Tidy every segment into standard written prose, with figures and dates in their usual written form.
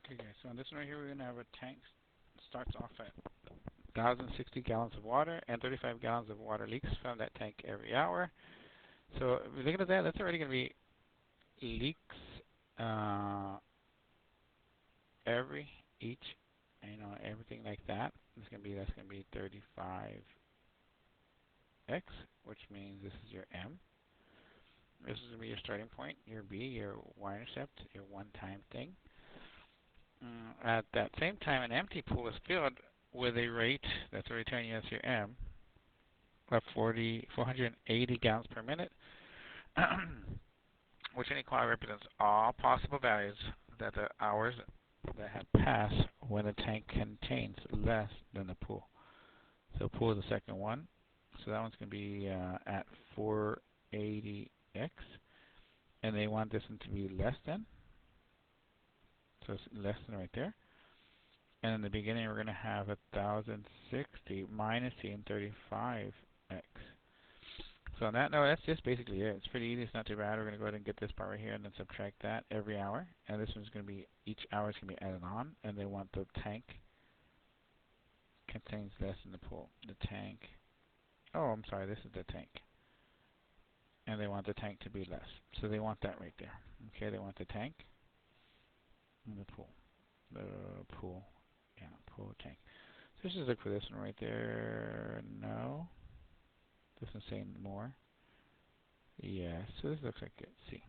Okay, guys. So on this one right here, we're gonna have a tank starts off at 1,060 gallons of water, and 35 gallons of water leaks from that tank every hour. So if you're looking at that, that's already gonna be leaks uh, every each, everything like that. That's gonna be 35x, which means this is your M. This is gonna be your starting point, your B, your y-intercept, your one-time thing. At that same time, an empty pool is filled with a rate that's already telling you that's your M of 480 gallons per minute, which inequality represents all possible values that the hours that have passed when the tank contains less than the pool. So pool is the second one. So that one's going to be at 480x, and they want this one to be less than. So it's less than right there. And in the beginning, we're going to have 1,060 minus the 35x. So on that note, that's just basically it. It's pretty easy. It's not too bad. We're going to go ahead and get this part right here and then subtract that every hour. And this one's going to be, each hour is going to be added on. And they want the tank contains less than the pool. The tank, oh, I'm sorry, this is the tank. And they want the tank to be less. So they want that right there. Okay, they want the tank and the pool. The pool, yeah, pool tank. So let's just look for this one right there. No. This one's saying more. Yeah, so this looks like it. See.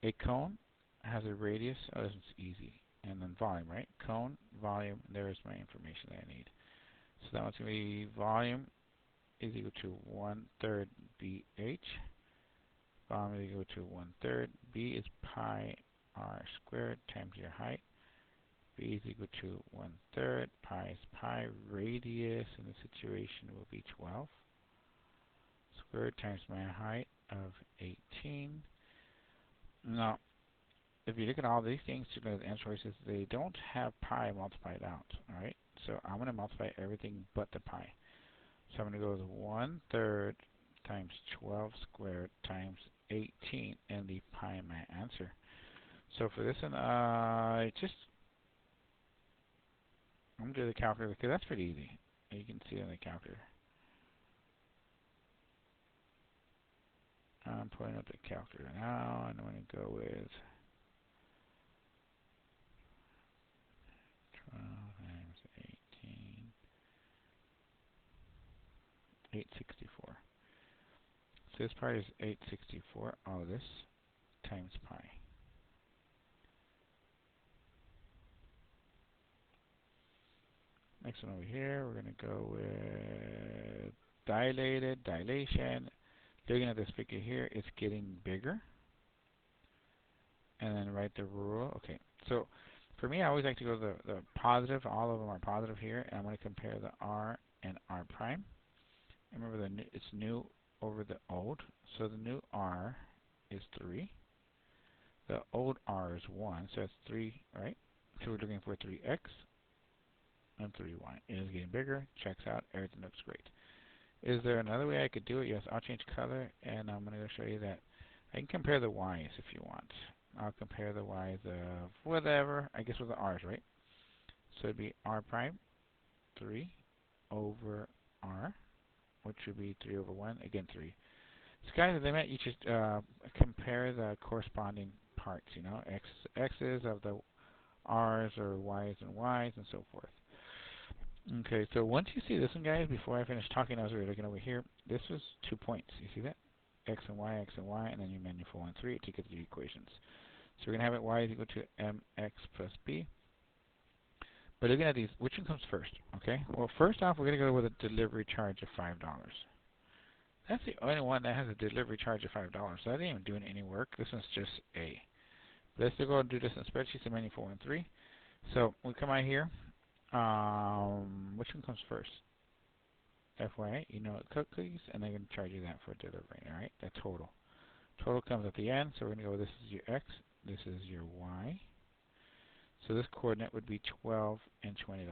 A cone has a radius. Oh, this one's easy. And then volume, right? Cone, volume. There's my information that I need. So that one's going to be volume is equal to 1/3 BH. Volume is equal to 1/3. B is pi r squared times your height. B is equal to 1/3. Pi is pi. Radius in this situation will be 12 squared times my height of 18. Now, if you look at all these things, the answer choices, they don't have pi multiplied out. All right, so I'm going to multiply everything but the pi. So I'm going to go with 1/3 times 12 squared times 18, and the pi my answer. So for this one, I'm going to do the calculator because that's pretty easy. You can see it on the calculator. I'm pulling up the calculator now, and I'm going to go with 12 times 18, 864. So this part is 864, all of this, times pi. Next one over here, we're going to go with dilation. Looking at this figure here, it's getting bigger. And then write the rule. Okay, so for me, I always like to go the positive. All of them are positive here. And I'm going to compare the R and R prime. And remember, it's new over the old. So the new R is 3. The old R is 1. So it's 3, right? So we're looking for 3x and 3y. It is getting bigger. Checks out. Everything looks great. Is there another way I could do it? Yes, I'll change color. And I'm going to show you that I can compare the y's if you want. I'll compare the y's of whatever, I guess with the r's, right? So it'd be r prime 3 over r, which would be 3 over 1, again 3. So guys, they meant you just compare the corresponding parts, x's of the r's or y's and so forth. Okay, so once you see this one, guys, before I finish talking, as we were looking over here, this was 2 points. You see that? X and y, and then you manifold on 3 to get the equations. So we're going to have it y is equal to mx plus b. But looking at these, which one comes first? Okay, well, first off, we're going to go with a delivery charge of $5. That's the only one that has a delivery charge of $5. So I didn't even do any work. This one's just A. Let's still go and do this in spreadsheets and manifold on 3. So we come out here. Which one comes first? FYI, cookies, and they're going to charge you that for delivery, all right? The total. Total comes at the end, so we're going to go, this is your X, this is your Y. So this coordinate would be $12 and $20.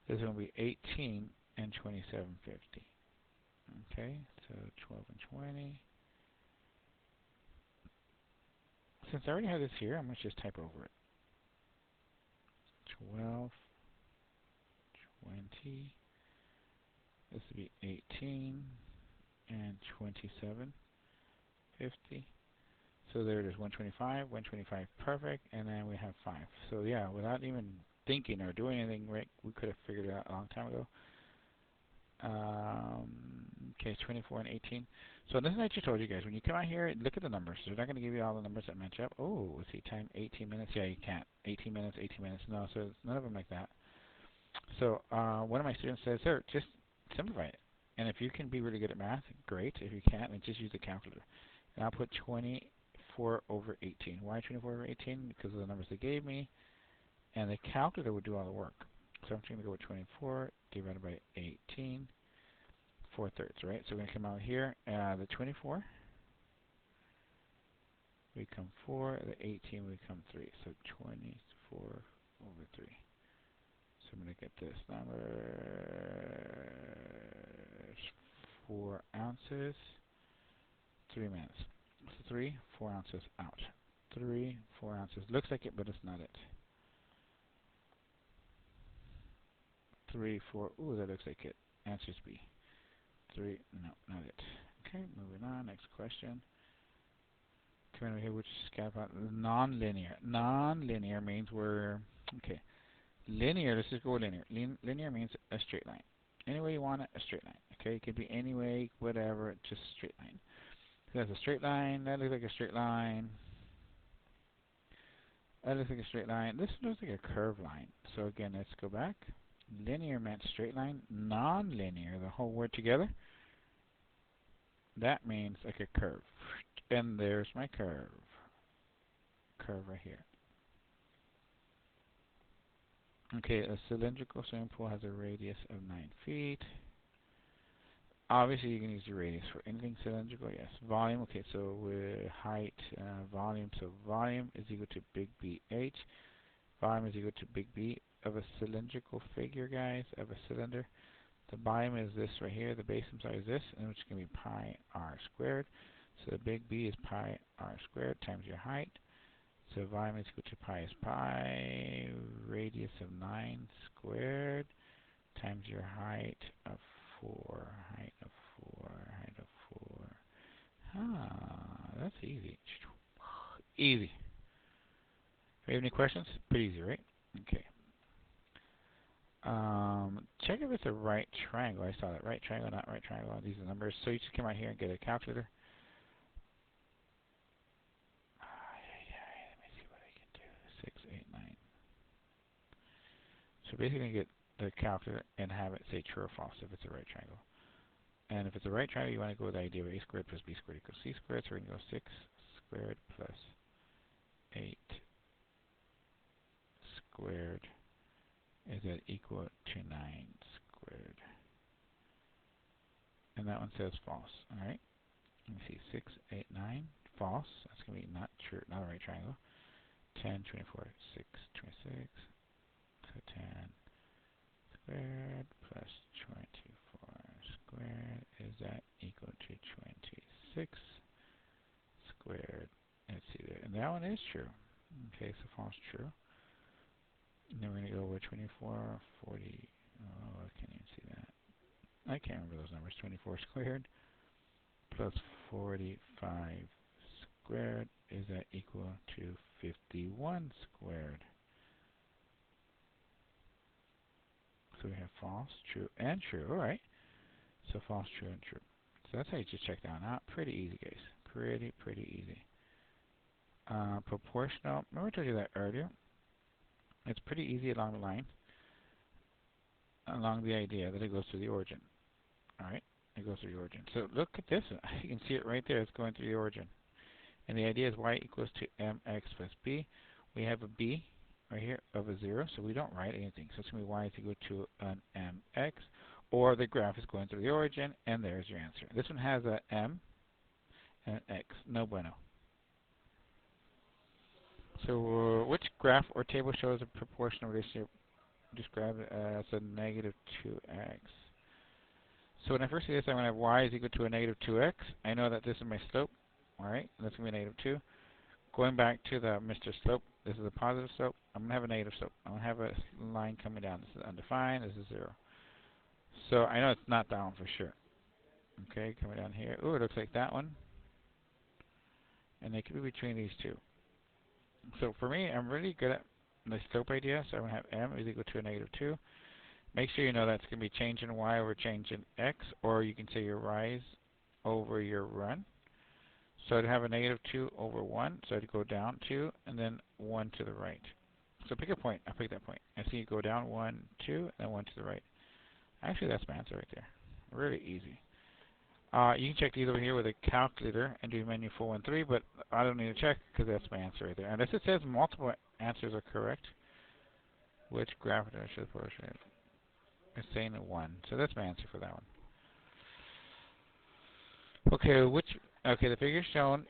This is going to be 18 and 27.50. Okay, so 12 and 20. since I already have this here, I'm going to just type over it. 12, 20, this would be 18, and 27, 50. So there it is, 125, 125, perfect, and then we have 5. So yeah, without even thinking or doing anything, right, we could have figured it out a long time ago. Okay, 24 and 18. So this is what I just told you guys. When you come out here, look at the numbers. They're not going to give you all the numbers that match up. Oh, let's see, time 18 minutes. Yeah, you can't. 18 minutes, 18 minutes. No, so it's none of them like that. So one of my students says, sir, just simplify it. And if you can be really good at math, great. If you can't, then just use the calculator. And I'll put 24 over 18. Why 24 over 18? Because of the numbers they gave me. And the calculator would do all the work. So I'm just going to go with 24 divided by 18. 4/3, right? So we're going to come out here. The 24 we come 4. The 18 we come 3. So 24 over 3. So I'm going to get this number. 4 ounces. 3 minutes. So 3, 4 ounces out. 3, 4 ounces. Looks like it, but it's not it. 3, 4. Ooh, that looks like it. Answer's B. 3. No, not it. Okay, moving on. Next question. Come over here, which is scatterplot. Non-linear. Non-linear means we're okay. Linear. Let's just go linear. Linear means a straight line. Any way you want it, a straight line. Okay, it could be any way, whatever, just straight line. So that's a straight line. That looks like a straight line. That looks like a straight line. This looks like a curved line. So again, let's go back. Linear meant straight line. Non-linear, the whole word together. That means like a curve. And there's my curve. Curve right here. Okay, a cylindrical swimming pool has a radius of 9 feet. Obviously, you can use the radius for anything cylindrical. Yes. Volume. Okay, so with height, volume. So volume is equal to big BH. Volume is equal to big B of a cylindrical figure, guys, of a cylinder. The volume is this right here. The base, I'm sorry, is this, and which is going to be pi r squared. So the big B is pi r squared times your height. So volume is equal to pi is pi, radius of 9 squared, times your height of 4, height of 4, height of 4. Ah, that's easy. Easy. If you have any questions? Pretty easy, right? Okay. Check if it's a right triangle. I saw that. Right triangle, not right triangle. These are the numbers. So you just come out here and get a calculator. Let me see what I can do. 6, 8, 9. So basically you get the calculator and have it say true or false if it's a right triangle. And if it's a right triangle, you want to go with the idea of a squared plus b squared equals c squared. So we're going to go 6 squared plus 8 squared is that equal to 9 squared. And that one says false. All right. Let me see. 6, 8, 9. False. That's going to be not true, not a right triangle. 10, 24, 6, 26. So 10 squared plus 24 squared is that equal to 26 squared. Let's see there. And that one is true. Okay, so false true. And then we're going to go with 24, 40. Oh, I can't even see that. I can't remember those numbers. 24 squared plus 45 squared is that equal to 51 squared. So we have false, true, and true. All right. So false, true, and true. So that's how you just check that one out. Pretty easy, guys. Pretty easy. Proportional. Remember I told you that earlier? It's pretty easy along the line, along the idea that it goes through the origin. All right? It goes through the origin. So look at this. You can see it right there. It's going through the origin. And the idea is y equals to mx plus b. We have a b right here of a 0, so we don't write anything. So it's going to be y is equal to an mx, or the graph is going through the origin, and there's your answer. This one has a m and an x. No bueno. So which graph or table shows a proportional relationship described as a negative 2x? So when I first see this, I'm going to have y is equal to a negative 2x. I know that this is my slope. All right, that's going to be negative 2. going back to the Mr. Slope, this is a positive slope. I'm going to have a negative slope. I'm going to have a line coming down. This is undefined. This is 0. So I know it's not that one for sure. Okay, coming down here. Ooh, it looks like that one. And they could be between these two. So for me, I'm really good at the slope idea. So I'm going to have m is equal to a negative 2. Make sure you know that's going to be change in y over change in x, or you can say your rise over your run. So I'd have a negative 2 over 1, so I'd go down 2, and then 1 to the right. So pick a point. I pick that point. I see you go down 1, 2, and then 1 to the right. Actually, that's my answer right there. Really easy. You can check these over here with a calculator and do menu 413, but I don't need to check because that's my answer right there. Unless it says multiple answers are correct, which graph I should portion? It's saying a 1, so that's my answer for that one. Okay, the figures shown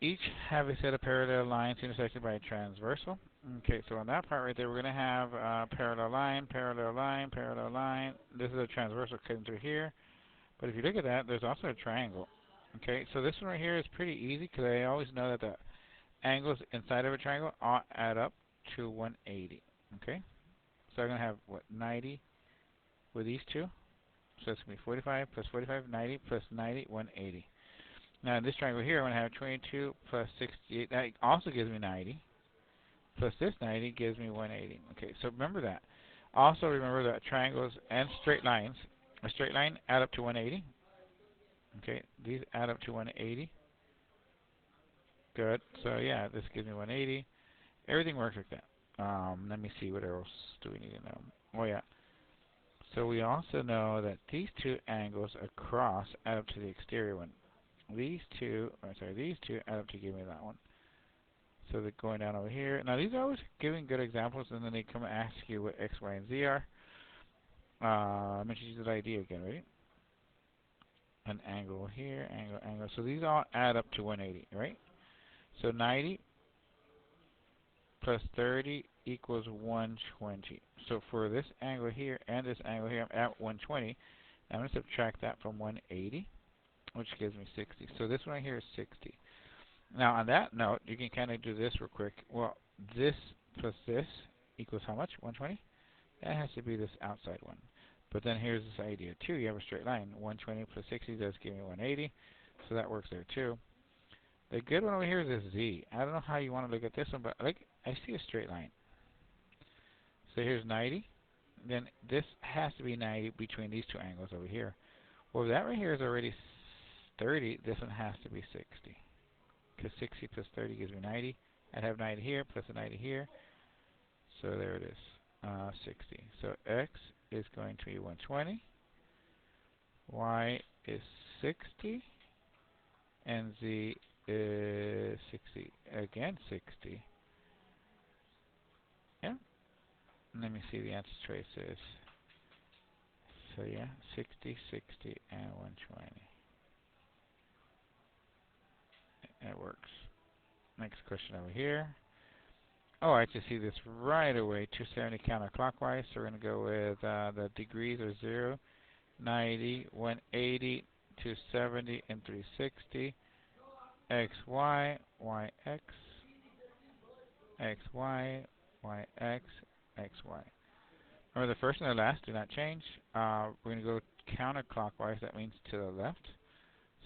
each have a set of parallel lines intersected by a transversal. Okay, so on that part right there, we're going to have parallel line, parallel line, parallel line. This is a transversal cutting through here. But if you look at that, there's also a triangle. Okay, so this one right here is pretty easy because I always know that the angles inside of a triangle all add up to 180. Okay, so I'm going to have, what, 90 with these two. So it's going to be 45 plus 45, 90 plus 90, 180. Now in this triangle here, I'm going to have 22 plus 68. That also gives me 90. Plus this 90 gives me 180. Okay, so remember that. Also remember that triangles and straight lines, a straight line add up to 180. Okay, these add up to 180. Good. So yeah, this gives me 180. Everything works like that. Let me see, what else do we need to know? Oh yeah. So we also know that these two angles across add up to the exterior one. These two add up to give me that one. So they're going down over here. Now these are always giving good examples, and then they come and ask you what x, y, and z are. Let me just use that idea again, right? An angle here, angle, angle. So these all add up to 180, right? So 90 plus 30 equals 120. So for this angle here and this angle here, I'm at 120. I'm going to subtract that from 180, which gives me 60. So this one right here is 60. Now on that note, you can kind of do this real quick. Well, this plus this equals how much? 120? That has to be this outside one. But then here's this idea too. You have a straight line. 120 plus 60 does give me 180. So that works there too. The good one over here is this z. I don't know how you want to look at this one, but like I see a straight line. So here's 90. Then this has to be 90 between these two angles over here. Well, that right here is already 30. This one has to be 60. Because 60 plus 30 gives me 90. I'd have 90 here plus a 90 here. So there it is, 60. So x is going to be 120. Y is 60. And z is 60. Again, 60. Yeah. Let me see the answer choices. So yeah, 60, 60, and 120. It works. Next question over here. Oh, I just see this right away. 270 counterclockwise. So we're going to go with the degrees are 0, 90, 180, 270, and 360. X, Y, Y, X, X, Y, Y, X, X, Y. Remember the first and the last do not change. We're going to go counterclockwise. That means to the left.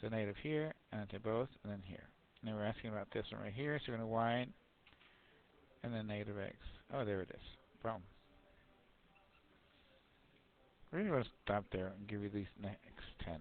So negative here, and to both, and then here. And then we're asking about this one right here. So we're going to Y, and then negative X. Oh, there it is. Boom. We're going to stop there and give you these next 10.